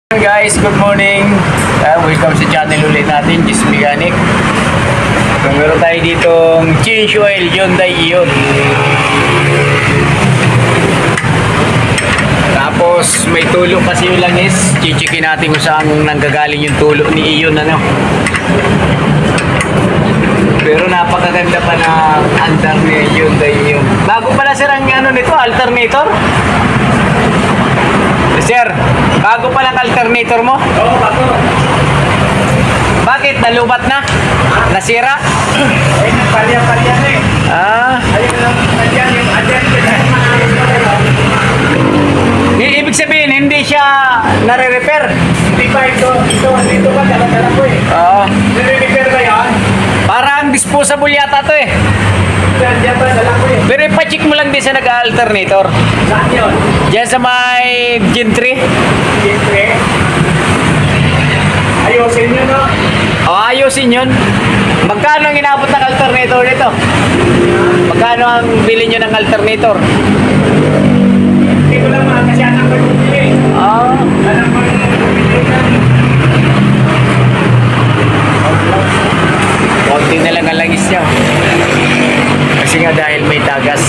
Guys, good morning. Welcome sa channel ulit natin, Gis Mechanic. So, meron tayo ditong change oil, Hyundai Ion. Tapos may tulo kasi yung langis. Chichikin natin kung saan nanggagaling yung tulo ni Ion, ano. Pero napakaganda pa na andar ni Hyundai Ion. Bago pala sir ang ano nito, alternator. Sir, bago pa lang alternator mo? Oo, bago. Bakit? Nalubat na? Nasira? Ay, nagpalya-palya na eh. Ayun lang, palyan yung Ibig sabihin, hindi siya nare-repair? Hindi pa dito ka, dala-dala ko eh. Oo. Nire-repair ba yan? Parang disposable yata to eh. Diyan ba, dala ko eh. Pero ipacheck mo lang din sa nag-alternator. Saan yun? Diyan sa may Gen 3. Siyempre. Ayusin nyo, no? O, ayusin yun. Magkano ang inabot ng alternator nito? Magkano ang bilhin nyo ng alternator? Hindi ko lang mga kasi anak ko yung bumili. Oo. Anak ko yung bumili na. Konti na lang ang langis niya. Kasi nga dahil may tagas.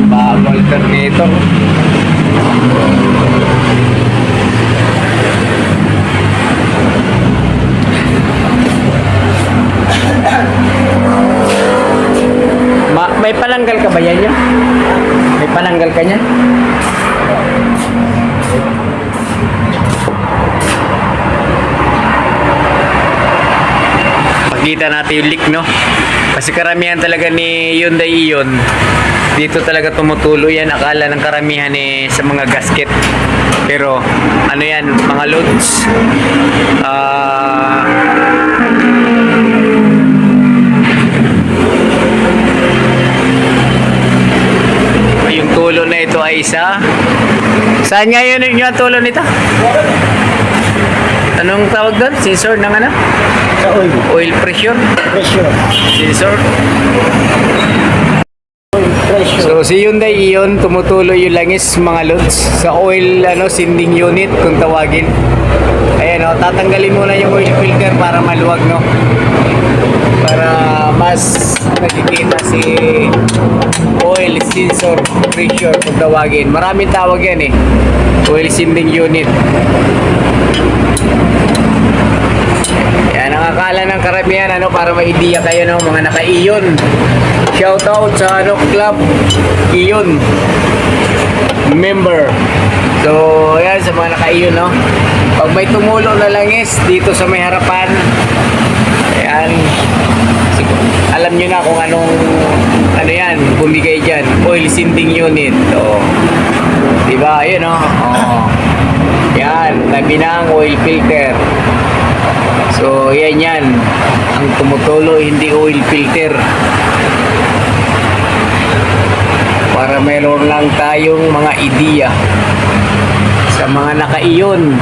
Bago alternator. May pananggal ka ba yan niya? May pananggal ka niya? Pakita natin yung leak, no? Kasi karamihan talaga ni Hyundai Ion, dito talaga tumutulo yan. Akala ng karamihan sa mga gasket. Pero ano yan, mga loads. Yung tulo na ito ay isa. Saan nga yun yung tulo nito? Anong tawag doon? Sensor ng ano? Sa oil. Oil pressure? Pressure. Sensor? Oil pressure. So si Hyundai Ion, tumutulo yung langis mga loads sa oil sending unit kung tawagin. Ayan o, tatanggalin muna yung oil filter para maluwag, no? Para mas nakikita si oil sensor pressure kung tawagin. Maraming tawag yan eh. Oil sending unit. Yan ang akala ng karamihan, para ma-idea kayo, no, mga naka-Ion. Shoutout sa club Ion member. So yan sa mga naka-Ion, no. Pag may tumulo na langis dito sa may harapan, ayan, alam nyo na kung anong yan, bumigay dyan. Oil sending unit. So, diba, ayun, no. Yan, tabi ng oil filter. So, yan. Ang tumutulo, hindi oil filter. Para meron lang tayong mga ideya sa mga naka-Ion.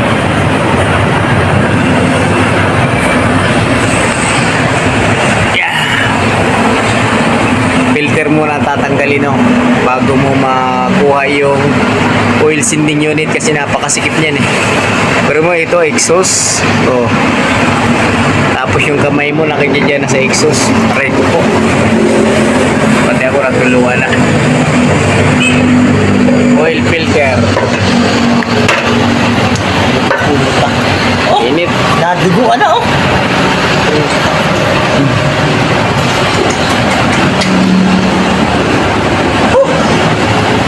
Filter muna tatanggalin, no, bago mo makuha yung oil sending unit kasi napakasikip niyan eh. Pero mo ito exhaust. Tapos yung kamay mo nakikita na sa exhaust. Aray ko po. Pati ako natulungan na. Oil filter. Init. Naduguan na, oh.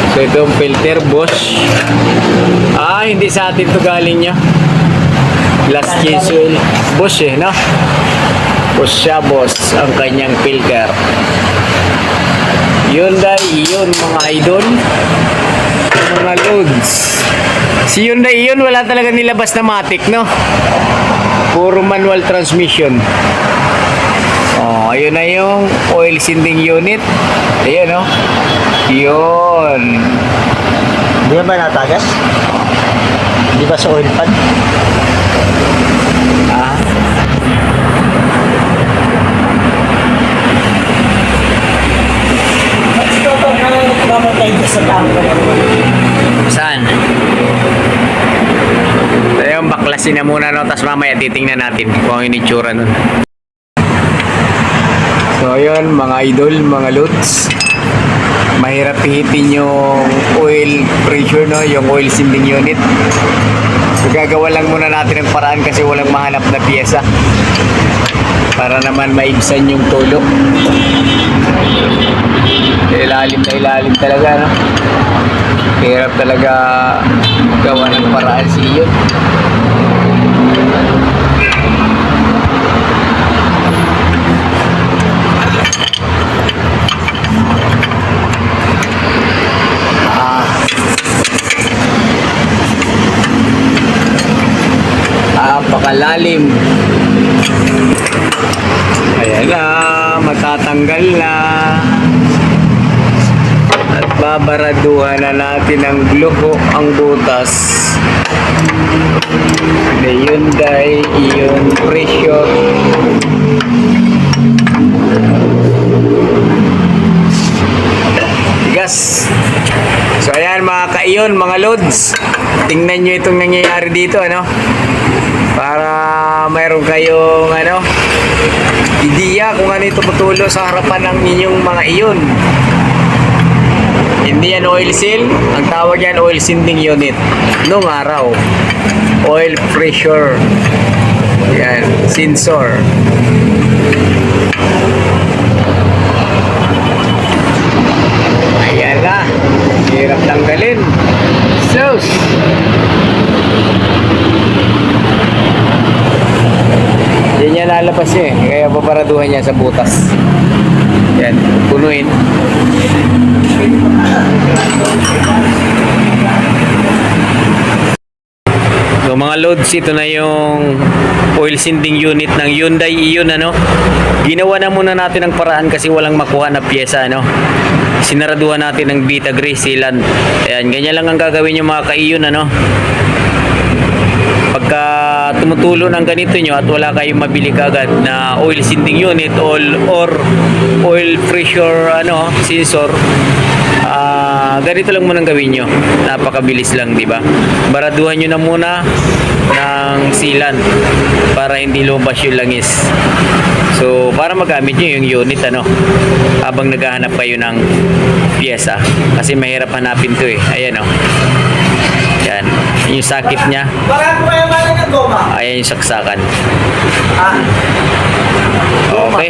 So ito yung filter, Bosch. Hindi sa atin to galing niya. Last change oil. Bosch no? Bosch siya, boss, ang kanyang filter. Hyundai Ion, mga idol. Mga loads. Si Hyundai Ion, wala talaga nilabas na matic, no? Puro manual transmission. Ayun na yung oil sending unit. Ayan, no? Yun. Hindi ba natagas? Di ba sa oil pan? Ito, mamatay sa tango. Saan? Lagasin na muna, no? Tapos mamaya titingnan natin kung ano yung itsura nun. So, yun, mga idol, mga loads. Mahirap pihitin yung oil pressure, no? Yung oil sending unit. So, gagawa lang muna natin ng paraan kasi walang mahanap na piyesa. Para naman maibsan yung tulo. Ilalim na ilalim talaga, no? Hirap talaga gawa ng paraan siyon. Napakalalim. Ayan na, matatanggal na. At babaraduhan na natin ang gloko, ang butas. Na Hyundai Ion pressure. Tigas. So ayan mga ka-Ion, mga loads. Tingnan nyo itong nangyayari dito, ano? Para mayroon kayong ideya kung ano ito patulo sa harapan ng inyong mga iyon. Hindi yan oil seal, ang tawag yan oil sending unit. Noong araw, oil pressure. Yan, sensor. Ayan na, hirap tanggalin. Sus! Yan niya lalabas eh. Kaya paparaduhan niya sa butas. Yan. Punuin. So mga loads, ito na yung oil sending unit ng Hyundai Ion, ano. Ginawa na muna natin ang paraan kasi walang makuha na pyesa, ano. Sinaraduhan natin ng Vita Gray sealant. Ayan, ganyan lang ang gagawin yung mga ka-Ion, ano. Pagka tumutulo ng ganito nyo at wala kayong mabili kagad na oil sending unit or oil pressure sensor, ganito lang munang gawin nyo. Napakabilis lang, di ba? Baraduhan nyo na muna ng sealant para hindi lumabas yung langis. So, para magamit nyo yung unit, habang naghahanap kayo ng pyesa. Kasi mahirap hanapin to eh. Ayan, yan. Yung sakit niya. Ayan yung saksakan. Okay.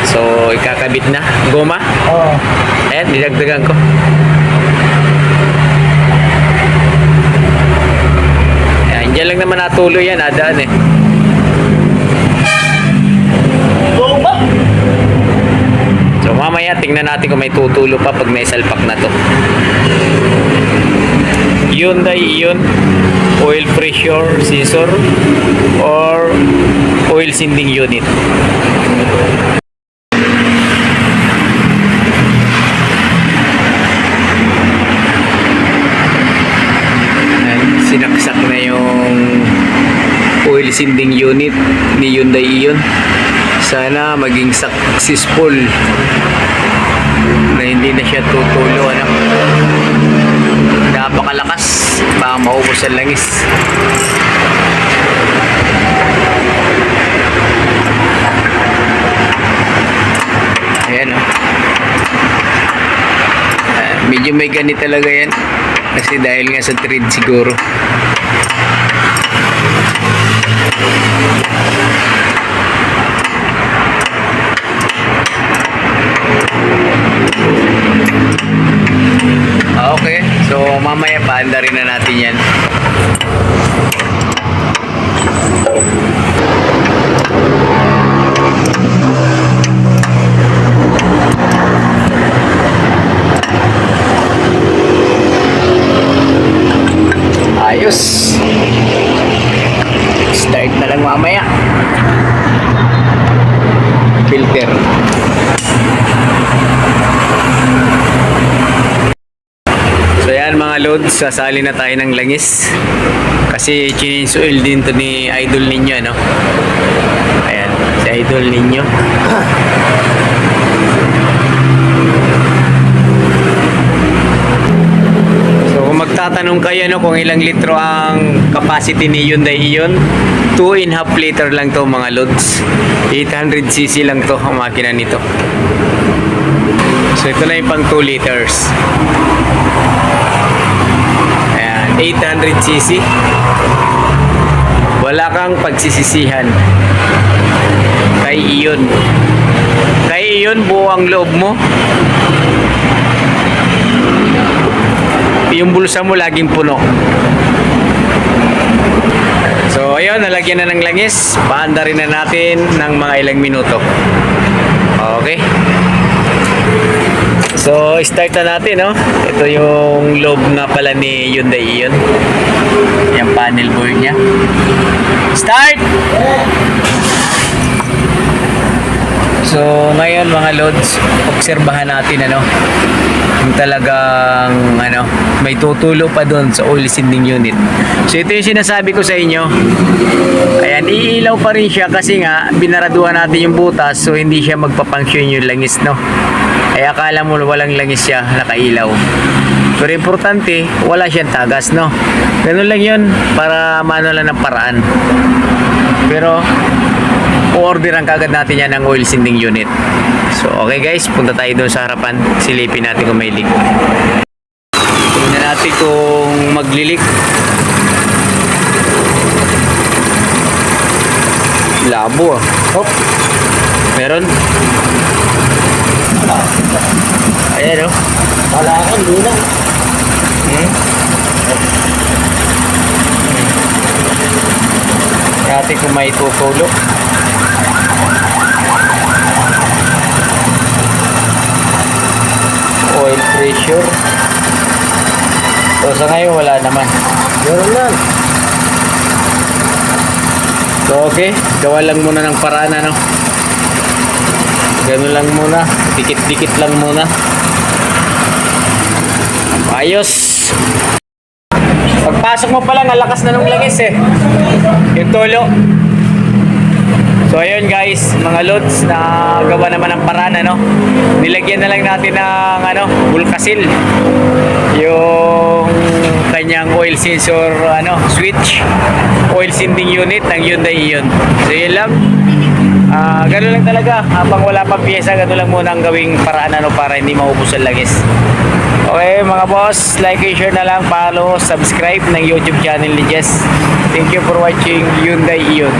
So, ikakabit na. Goma? Oo. Ayan, dinagdagan ko. Ayan, dyan lang naman natuloy yan. Adaan eh. Goma? So, mamaya tingnan natin kung may tutulo pa pag naisalpak na to. Hyundai Ion oil pressure sensor or oil sending unit. Sinaksak na yung oil sending unit ni Hyundai Ion. Sana maging successful na hindi na siya tutulo, napakalakas, baka maubos ang langis. Ayan medyo may ganit talaga yan kasi dahil nga sa thread siguro. Okay, so mamaya paanda rin na natin yan. Ayos. Start na lang mamaya. Filter. So yan mga loads, sasali na tayo ng langis. Kasi change oil din to ni Idol ninyo, Ayan, si Idol ninyo. So kung magtatanong kayo no, kung ilang litro ang capacity ni Hyundai Ion, 2.5 liter lang to mga lods. 800cc lang to ang makina nito. So ito na yung pang 2 liters. Ayan, 800cc. Wala kang pagsisisihan kay Ion. Kay Ion, buo ang loob mo. Yung bulsa mo laging puno. So ayun, nalagyan na ng langis. Paanda rin na natin ng mga ilang minuto. Okay. So start na natin, no? Ito yung loob nga pala ni Hyundai Ion. Yung panel board niya. Start! So ngayon mga loads, obserbahan natin kung talagang may tutulo pa doon sa oil sending unit. So ito yung sinasabi ko sa inyo. Ayan, iilaw pa rin siya kasi nga binaraduhan natin yung butas, so hindi siya magpapunction yung langis, no. Ay akala mo walang langis siya, nakailaw. Pero importante, wala siyang tagas, no. Ganun lang yun, para mano lang ng paraan. Pero o-orderan kagad natin yan ng oil sending unit. So okay guys, punta tayo doon sa harapan. Silipin natin kung may leak. Tingnan natin kung maglilik. Labo ah. Oh, meron. Ayan oh. Wala ka, hindi na. Natin kung may tutulo. Oil pressure. So sa ngayon wala naman. Meron lang. So okay, gawa lang muna ng paraan Ganun lang muna, dikit-dikit lang muna. Ayos. Pagpasok mo pa lang, alakas na ng langis yung tulo. So ayun guys, mga loads na gawa naman ng paraan nilagyan na lang natin ng Bulkasil yung kanyang oil sensor switch, oil sending unit ng Hyundai Ion. So yun lang. Gano'n lang talaga, habang wala pang pyesa, gano'n lang muna ang gawing paraan para hindi maubos ang langis. Okay mga boss, like and share na lang, follow, subscribe ng YouTube channel ni Jess. Thank you for watching Hyundai Ion.